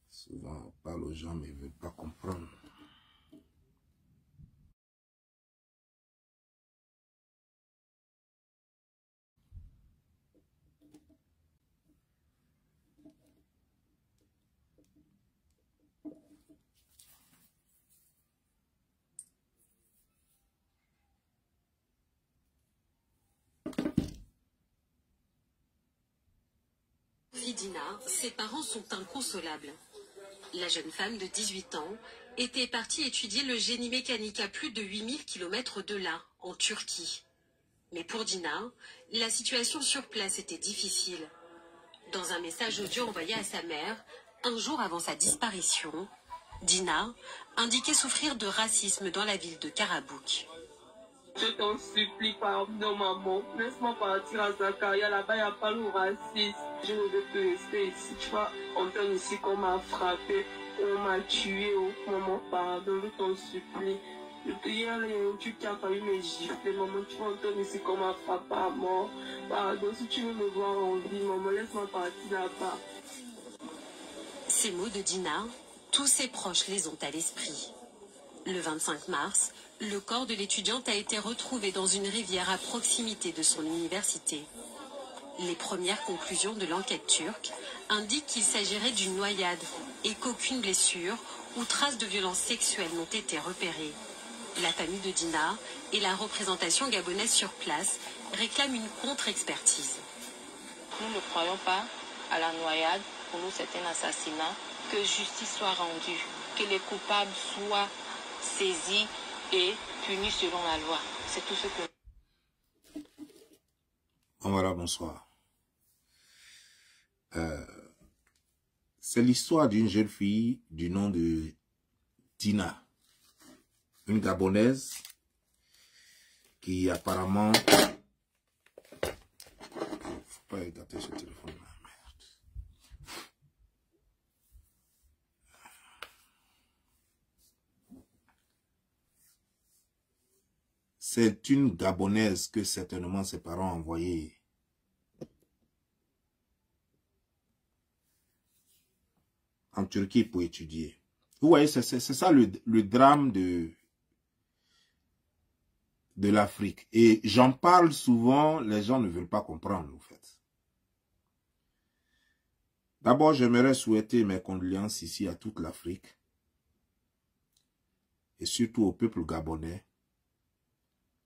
Souvent, on parle aux gens, mais ils ne veulent pas comprendre. Dina, ses parents sont inconsolables. La jeune femme de 18 ans était partie étudier le génie mécanique à plus de 8000 km de là, en Turquie. Mais pour Dina, la situation sur place était difficile. Dans un message audio envoyé à sa mère, un jour avant sa disparition, Dina indiquait souffrir de racisme dans la ville de Karabük. Je t'en supplie, pardon maman, laisse-moi partir à Zakaria, là-bas il n'y a pas le racisme. Je ne veux plus rester ici, tu vois, on donne ici qu'on m'a frappé, on m'a tué, oh maman, pardon, je t'en supplie. Hier, tu as failli me gifler, maman, tu vois, on donne ici qu'on m'a frappé à mort. Pardon, si tu veux me voir en vie, maman, laisse-moi partir là-bas. Ces mots de Dina, tous ses proches les ont à l'esprit. Le 25 mars, le corps de l'étudiante a été retrouvé dans une rivière à proximité de son université. Les premières conclusions de l'enquête turque indiquent qu'il s'agirait d'une noyade et qu'aucune blessure ou trace de violence sexuelle n'ont été repérées. La famille de Dina et la représentation gabonaise sur place réclament une contre-expertise. Nous ne croyons pas à la noyade. Pour nous, c'est un assassinat. Que justice soit rendue, que les coupables soient saisis et punis selon la loi. C'est tout ce que... Voilà, bonsoir. C'est l'histoire d'une jeune fille du nom de Dina, une Gabonaise qui apparemment... Faut pas gâter ce téléphone là, merde. C'est une Gabonaise que certainement ses parents ont envoyée en Turquie pour étudier. Vous voyez, c'est ça le drame de l'Afrique. Et j'en parle souvent, les gens ne veulent pas comprendre, en fait. D'abord, j'aimerais souhaiter mes condoléances ici à toute l'Afrique et surtout au peuple gabonais,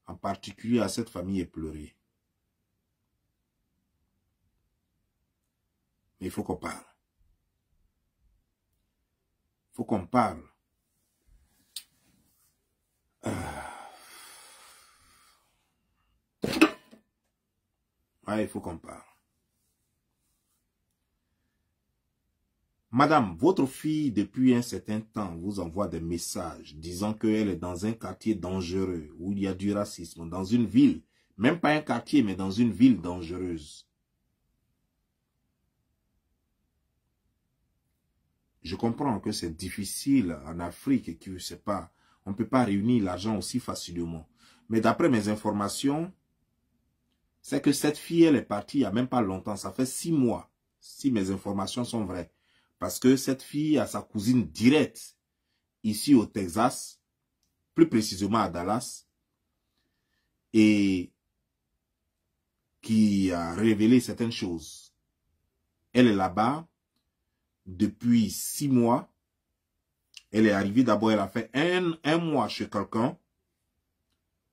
en particulier à cette famille éplorée. Mais il faut qu'on parle. Il faut qu'on parle. Ouais, il faut qu'on parle. Madame, votre fille, depuis un certain temps, vous envoie des messages disant qu'elle est dans un quartier dangereux, où il y a du racisme, dans une ville, même pas un quartier, mais dans une ville dangereuse. Je comprends que c'est difficile en Afrique et que c'est pas, on ne peut pas réunir l'argent aussi facilement. Mais d'après mes informations, c'est que cette fille, elle est partie il n'y a même pas longtemps, ça fait 6 mois, si mes informations sont vraies. Parce que cette fille a sa cousine directe ici au Texas, plus précisément à Dallas, et qui a révélé certaines choses. Elle est là-bas depuis 6 mois. Elle est arrivée d'abord, elle a fait un mois chez quelqu'un.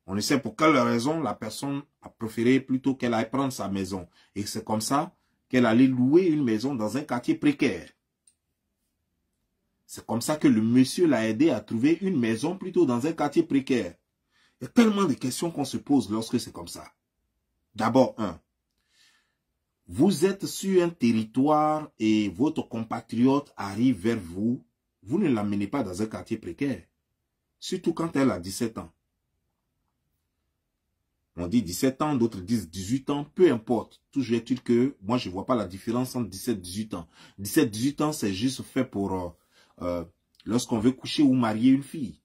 On ne sait pour quelle raison la personne a préféré plutôt qu'elle aille prendre sa maison. Et c'est comme ça qu'elle allait louer une maison dans un quartier précaire. C'est comme ça que le monsieur l'a aidé à trouver une maison plutôt dans un quartier précaire. Il y a tellement de questions qu'on se pose lorsque c'est comme ça. D'abord, vous êtes sur un territoire et votre compatriote arrive vers vous. Vous ne l'amenez pas dans un quartier précaire. Surtout quand elle a 17 ans. On dit 17 ans, d'autres disent 18 ans, peu importe. Toujours est-il que moi, je ne vois pas la différence entre 17 et 18 ans. 17-18 ans, c'est juste fait pour lorsqu'on veut coucher ou marier une fille.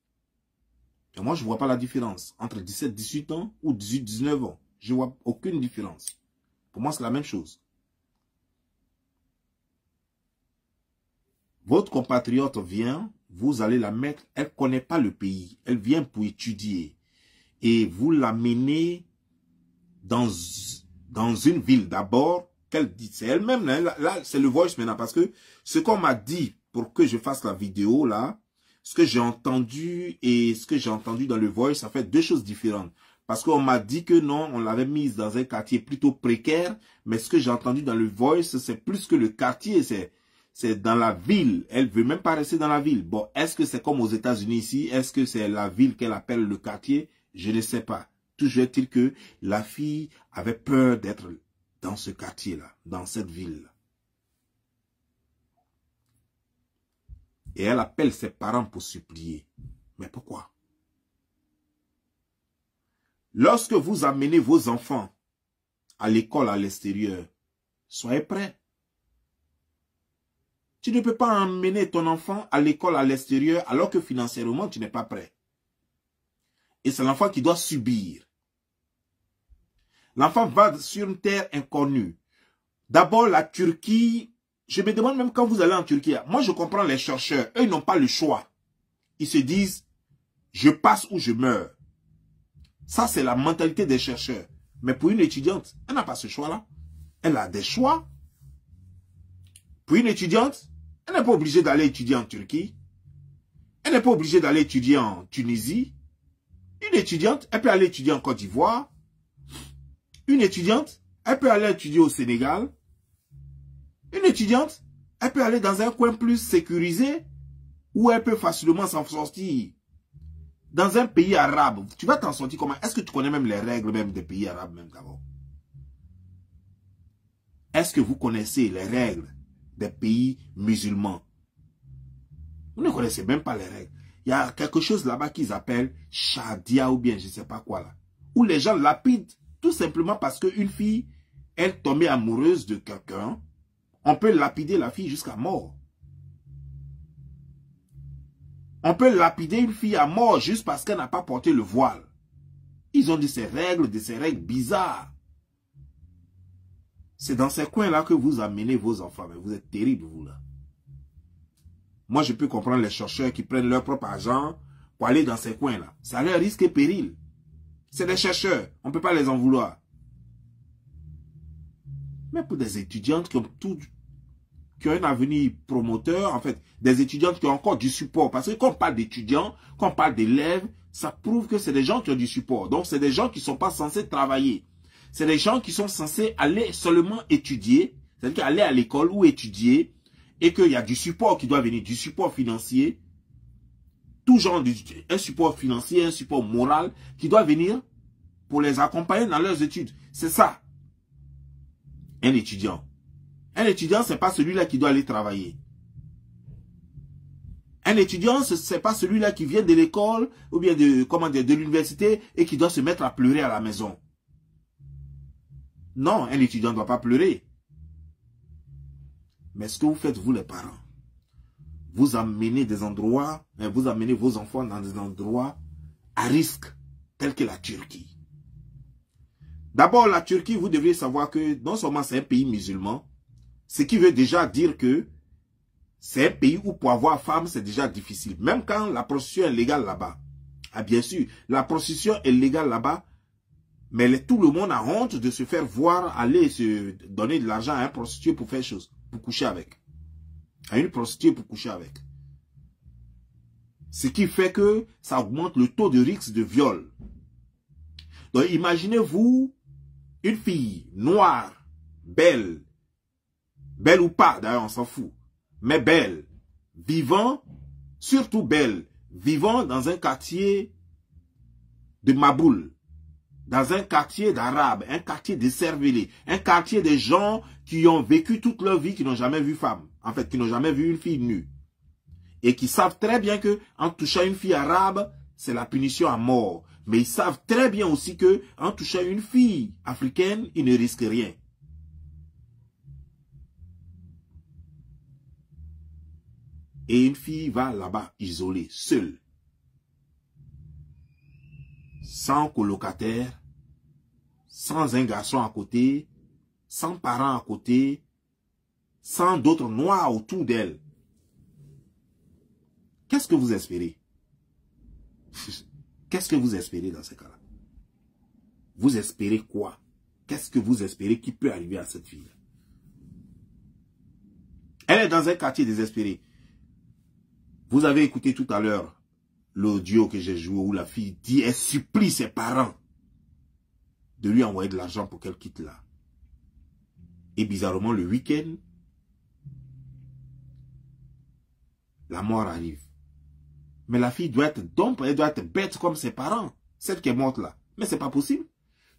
Et moi, je ne vois pas la différence entre 17-18 ans ou 18-19 ans. Je ne vois aucune différence. Pour moi, c'est la même chose. Votre compatriote vient, vous allez la mettre, elle ne connaît pas le pays, elle vient pour étudier. Et vous l'amenez dans une ville d'abord, qu'elle dit, c'est elle-même, là c'est le voice maintenant, parce que ce qu'on m'a dit pour que je fasse la vidéo là, ce que j'ai entendu et ce que j'ai entendu dans le voice, ça fait deux choses différentes. Parce qu'on m'a dit que non, on l'avait mise dans un quartier plutôt précaire, mais ce que j'ai entendu dans le voice, c'est plus que le quartier, c'est dans la ville. Elle veut même pas rester dans la ville. Bon, est-ce que c'est comme aux États-Unis ici? Est-ce que c'est la ville qu'elle appelle le quartier? Je ne sais pas. Toujours est-il que la fille avait peur d'être dans ce quartier-là, dans cette ville-là. Et elle appelle ses parents pour supplier. Mais pourquoi? Lorsque vous amenez vos enfants à l'école à l'extérieur, soyez prêts. Tu ne peux pas emmener ton enfant à l'école à l'extérieur alors que financièrement tu n'es pas prêt. Et c'est l'enfant qui doit subir. L'enfant va sur une terre inconnue. D'abord la Turquie, je me demande même quand vous allez en Turquie, moi je comprends les chercheurs, eux ils n'ont pas le choix. Ils se disent, je passe ou je meurs. Ça c'est la mentalité des chercheurs. Mais pour une étudiante, elle n'a pas ce choix-là. Elle a des choix. Pour une étudiante, elle n'est pas obligée d'aller étudier en Turquie. Elle n'est pas obligée d'aller étudier en Tunisie. Une étudiante, elle peut aller étudier en Côte d'Ivoire. Une étudiante, elle peut aller étudier au Sénégal. Une étudiante, elle peut aller dans un coin plus sécurisé où elle peut facilement s'en sortir. Dans un pays arabe, tu vas t'en sortir comment? Est-ce que tu connais même les règles même des pays arabes même d'abord? Est-ce que vous connaissez les règles des pays musulmans? Vous ne connaissez même pas les règles. Il y a quelque chose là-bas qu'ils appellent shadia ou bien je ne sais pas quoi là. Où les gens lapident tout simplement parce qu'une fille, elle tombait amoureuse de quelqu'un. On peut lapider la fille jusqu'à mort. On peut lapider une fille à mort juste parce qu'elle n'a pas porté le voile. Ils ont de ces règles bizarres. C'est dans ces coins-là que vous amenez vos enfants. Mais vous êtes terribles, vous, là. Moi, je peux comprendre les chercheurs qui prennent leur propre argent pour aller dans ces coins-là. Ça a leur risque et péril. C'est des chercheurs. On ne peut pas les en vouloir. Mais pour des étudiantes qui ont un avenir promoteur, en fait, des étudiantes qui ont encore du support. Parce que quand on parle d'étudiants, quand on parle d'élèves, ça prouve que c'est des gens qui ont du support. Donc, c'est des gens qui ne sont pas censés travailler. C'est des gens qui sont censés aller seulement étudier, c'est-à-dire aller à l'école ou étudier, et qu'il y a du support qui doit venir, du support financier, tout genre un support financier, un support moral qui doit venir pour les accompagner dans leurs études. C'est ça, un étudiant. Un étudiant, ce n'est pas celui-là qui doit aller travailler. Un étudiant, ce n'est pas celui-là qui vient de l'école ou bien de l'université et qui doit se mettre à pleurer à la maison. Non, un étudiant ne doit pas pleurer. Mais ce que vous faites, vous les parents, vous amenez des endroits, vous amenez vos enfants dans des endroits à risque, tels que la Turquie. D'abord, la Turquie, vous devriez savoir que non seulement c'est un pays musulman, ce qui veut déjà dire que c'est un pays où pour avoir femme, c'est déjà difficile. Même quand la prostitution est légale là-bas. Ah bien sûr, la prostitution est légale là-bas, mais tout le monde a honte de se faire voir aller se donner de l'argent à un prostitué pour faire chose, pour coucher avec. À une prostituée pour coucher avec. Ce qui fait que ça augmente le taux de risque de viol. Donc imaginez-vous une fille noire, belle ou pas, d'ailleurs on s'en fout, mais belle, vivant, surtout belle, vivant dans un quartier de Maboul, dans un quartier d'Arabes, un quartier de cervelés, un quartier de gens qui ont vécu toute leur vie, qui n'ont jamais vu femme, en fait, qui n'ont jamais vu une fille nue, et qui savent très bien que en touchant une fille arabe, c'est la punition à mort. Mais ils savent très bien aussi que en touchant une fille africaine, ils ne risquent rien. Et une fille va là-bas isolée, seule. Sans colocataire, sans un garçon à côté, sans parents à côté, sans d'autres noirs autour d'elle. Qu'est-ce que vous espérez? Qu'est-ce que vous espérez dans ce cas-là? Vous espérez quoi? Qu'est-ce que vous espérez qui peut arriver à cette fille? Elle est dans un quartier désespéré. Vous avez écouté tout à l'heure l'audio que j'ai joué où la fille dit, elle supplie ses parents de lui envoyer de l'argent pour qu'elle quitte là. Et bizarrement, le week-end, la mort arrive. Mais la fille doit être dompe, elle doit être bête comme ses parents. Celle qui est morte là. Mais c'est pas possible.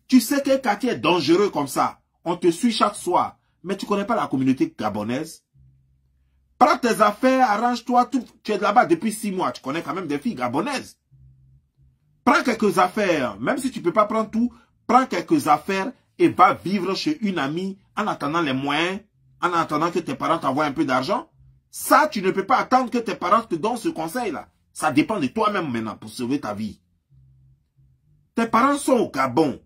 Tu sais qu'un quartier est dangereux comme ça. On te suit chaque soir. Mais tu connais pas la communauté gabonaise. Prends tes affaires, arrange-toi. Tu es là-bas depuis 6 mois. Tu connais quand même des filles gabonaises. Prends quelques affaires. Même si tu peux pas prendre tout, prends quelques affaires et va vivre chez une amie en attendant les moyens, en attendant que tes parents t'envoient un peu d'argent. Ça, tu ne peux pas attendre que tes parents te donnent ce conseil-là. Ça dépend de toi-même maintenant pour sauver ta vie. Tes parents sont au Gabon.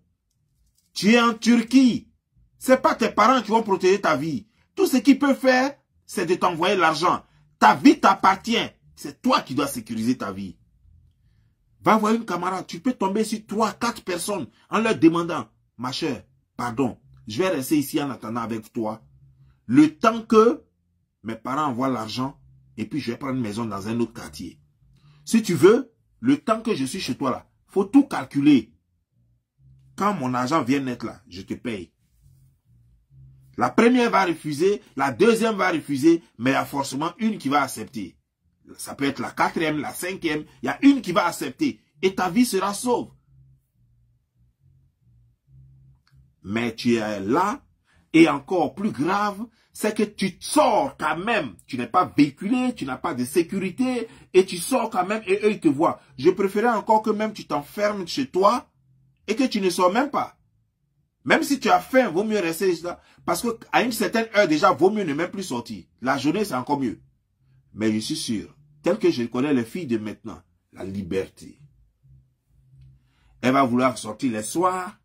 Tu es en Turquie. C'est pas tes parents qui vont protéger ta vie. Tout ce qu'ils peuvent faire, c'est de t'envoyer l'argent. Ta vie t'appartient. C'est toi qui dois sécuriser ta vie. Va voir une camarade. Tu peux tomber sur 3, 4 personnes en leur demandant, ma chère, pardon, je vais rester ici en attendant avec toi. Le temps que mes parents envoient l'argent et puis je vais prendre une maison dans un autre quartier. Si tu veux, le temps que je suis chez toi là, faut tout calculer. Quand mon argent vient être là, je te paye. La première va refuser, la deuxième va refuser, mais il y a forcément une qui va accepter. Ça peut être la 4e, la 5e, il y a une qui va accepter. Et ta vie sera sauve. Mais tu es là, et encore plus grave, c'est que tu sors quand même. Tu n'es pas véhiculé, tu n'as pas de sécurité, et tu sors quand même, et eux ils te voient. Je préférais encore que même tu t'enfermes chez toi, et que tu ne sors même pas. Même si tu as faim, vaut mieux rester là. Parce qu'à une certaine heure déjà, vaut mieux ne même plus sortir. La journée, c'est encore mieux. Mais je suis sûr, tel que je connais les filles de maintenant, la liberté. Elle va vouloir sortir les soirs,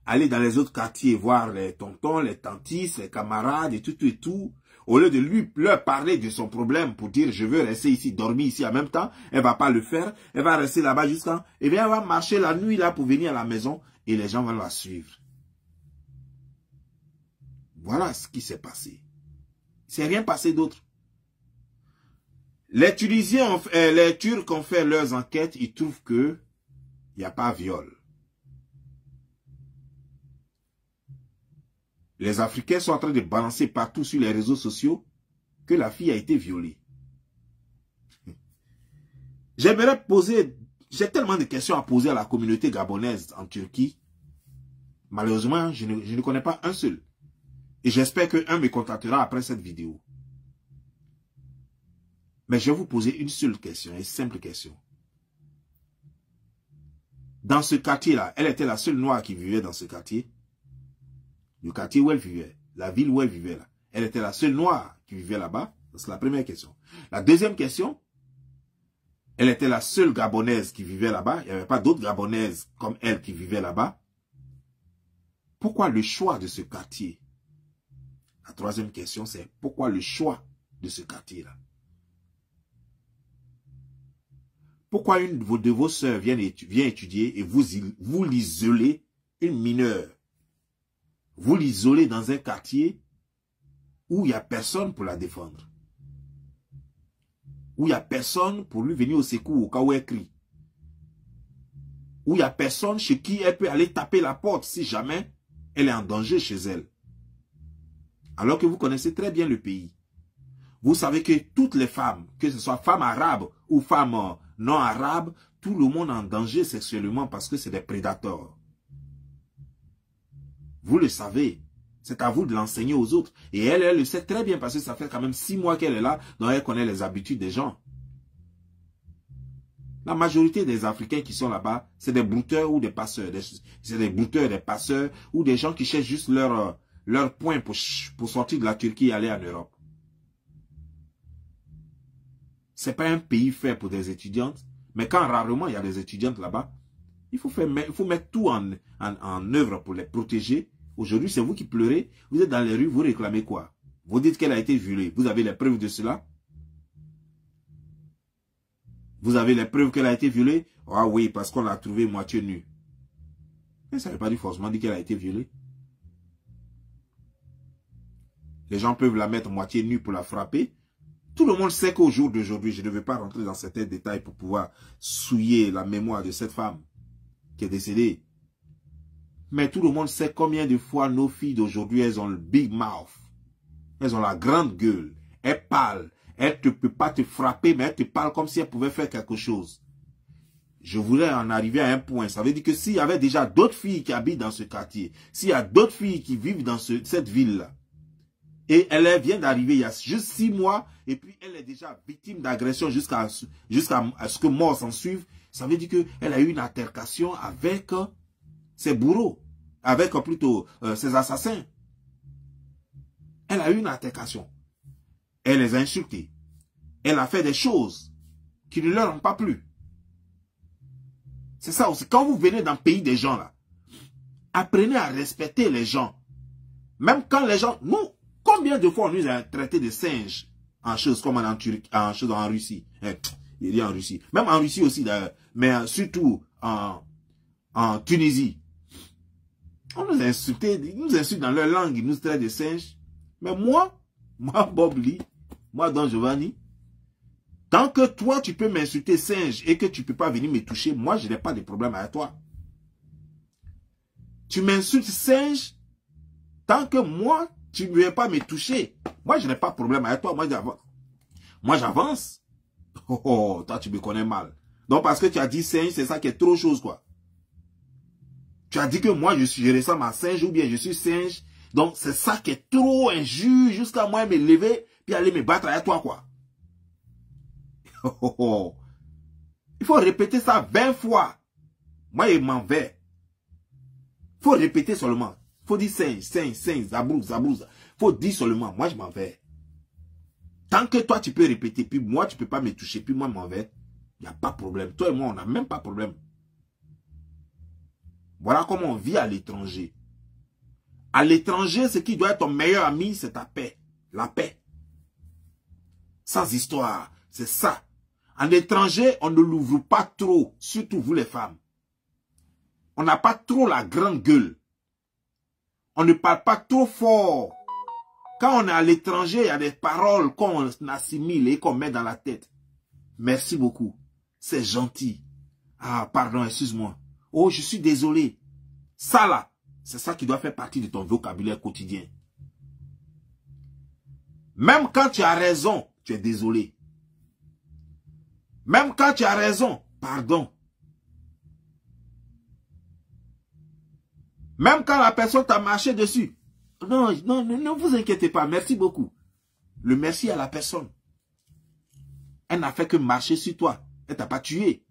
aller dans les autres quartiers, voir les tontons, les tantis, les camarades et tout et tout. Au lieu de leur parler de son problème pour dire je veux rester ici, dormir ici en même temps, elle va pas le faire. Elle va rester là-bas jusqu'à... Et bien elle va marcher la nuit là pour venir à la maison et les gens vont la suivre. Voilà ce qui s'est passé. C'est rien passé d'autre. Les Tunisiens, les Turcs ont fait leurs enquêtes, ils trouvent que il n'y a pas viol. Les Africains sont en train de balancer partout sur les réseaux sociaux que la fille a été violée. J'aimerais poser, j'ai tellement de questions à poser à la communauté gabonaise en Turquie. Malheureusement, je ne connais pas un seul. Et j'espère qu'un me contactera après cette vidéo. Mais je vais vous poser une seule question, une simple question. Dans ce quartier-là, elle était la seule noire qui vivait dans ce quartier. Le quartier où elle vivait, la ville où elle vivait là. Elle était la seule noire qui vivait là-bas. C'est la première question. La deuxième question, elle était la seule gabonaise qui vivait là-bas. Il n'y avait pas d'autres gabonaises comme elle qui vivaient là-bas. Pourquoi le choix de ce quartier? La troisième question, c'est pourquoi le choix de ce quartier-là? Pourquoi une de vos sœurs vient étudier et vous l'isolez, une mineure? Vous l'isolez dans un quartier où il n'y a personne pour la défendre. Où il n'y a personne pour lui venir au secours au cas où elle crie. Où il n'y a personne chez qui elle peut aller taper la porte si jamais elle est en danger chez elle. Alors que vous connaissez très bien le pays. Vous savez que toutes les femmes, que ce soit femmes arabes ou femmes non arabes, tout le monde est en danger sexuellement parce que c'est des prédateurs. Vous le savez. C'est à vous de l'enseigner aux autres. Et elle le sait très bien parce que ça fait quand même 6 mois qu'elle est là, donc elle connaît les habitudes des gens. La majorité des Africains qui sont là-bas, c'est des brouteurs ou des passeurs. C'est des brouteurs, des passeurs ou des gens qui cherchent juste leur point pour sortir de la Turquie et aller en Europe. C'est pas un pays fait pour des étudiantes. Mais quand rarement il y a des étudiantes là-bas, il faut mettre tout en œuvre pour les protéger. Aujourd'hui, c'est vous qui pleurez. Vous êtes dans les rues, vous réclamez quoi? Vous dites qu'elle a été violée. Vous avez les preuves de cela? Vous avez les preuves qu'elle a été violée? Ah oui, parce qu'on l'a trouvée moitié nue. Mais ça ne veut pas dire forcément dire qu'elle a été violée. Les gens peuvent la mettre moitié nue pour la frapper. Tout le monde sait qu'au jour d'aujourd'hui, je ne vais pas rentrer dans certains détails pour pouvoir souiller la mémoire de cette femme qui est décédée. Mais tout le monde sait combien de fois nos filles d'aujourd'hui, elles ont le big mouth. Elles ont la grande gueule. Elles parlent. Elles ne peuvent pas te frapper, mais elles te parlent comme si elles pouvaient faire quelque chose. Je voulais en arriver à un point. Ça veut dire que s'il y avait déjà d'autres filles qui habitent dans ce quartier, s'il y a d'autres filles qui vivent dans cette ville-là, et elle vient d'arriver il y a juste 6 mois, et puis elle est déjà victime d'agression jusqu'à ce que mort s'en suive, ça veut dire qu'elle a eu une altercation avec ses bourreaux, avec plutôt ses assassins. Elle a eu une altercation. Elle les a insultés. Elle a fait des choses qui ne leur ont pas plu. C'est ça aussi. Quand vous venez dans le pays des gens là, apprenez à respecter les gens. Même quand les gens... Nous, combien de fois on nous a traité de singes en choses comme en Russie? Il dit en Russie. Même en Russie aussi, mais surtout en Tunisie. On nous a insultés, ils nous insultent dans leur langue, ils nous traitent de singes. Mais moi Bob Lee, moi Don Giovanni, tant que toi tu peux m'insulter singe et que tu ne peux pas venir me toucher, moi je n'ai pas de problème avec toi. Tu m'insultes singe, tant que moi tu ne veux pas me toucher, moi je n'ai pas de problème avec toi, moi j'avance. Oh, toi tu me connais mal. Donc parce que tu as dit singe, c'est ça qui est trop chose quoi. Tu as dit que moi je ressemble à singe ou bien je suis singe. Donc c'est ça qui est trop injuste jusqu'à moi me lever puis aller me battre avec toi quoi. Il faut répéter ça 20 fois. Moi je m'en vais. Il faut répéter seulement. Il faut dire singe, zabrou. Il faut dire seulement. Moi je m'en vais. Tant que toi tu peux répéter puis moi tu peux pas me toucher puis moi je m'en vais. Il n'y a pas de problème. Toi et moi on n'a même pas de problème. Voilà comment on vit à l'étranger. À l'étranger, ce qui doit être ton meilleur ami, c'est ta paix. La paix. Sans histoire. C'est ça. En étranger, on ne l'ouvre pas trop. Surtout vous les femmes. On n'a pas trop la grande gueule. On ne parle pas trop fort. Quand on est à l'étranger, il y a des paroles qu'on assimile et qu'on met dans la tête. Merci beaucoup. C'est gentil. Ah, pardon, excuse-moi. Oh, je suis désolé. Ça là. C'est ça qui doit faire partie de ton vocabulaire quotidien. Même quand tu as raison, tu es désolé. Même quand tu as raison, pardon. Même quand la personne t'a marché dessus. Non, ne vous inquiétez pas, merci beaucoup. Le merci à la personne. Elle n'a fait que marcher sur toi. Elle t'a pas tué.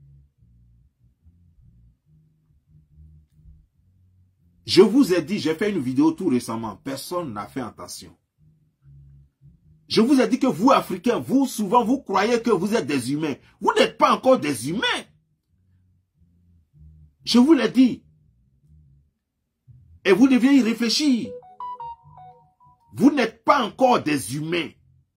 Je vous ai dit, j'ai fait une vidéo tout récemment. Personne n'a fait attention. Je vous ai dit que vous, Africains, vous, souvent, vous croyez que vous êtes des humains. Vous n'êtes pas encore des humains. Je vous l'ai dit. Et vous deviez y réfléchir. Vous n'êtes pas encore des humains.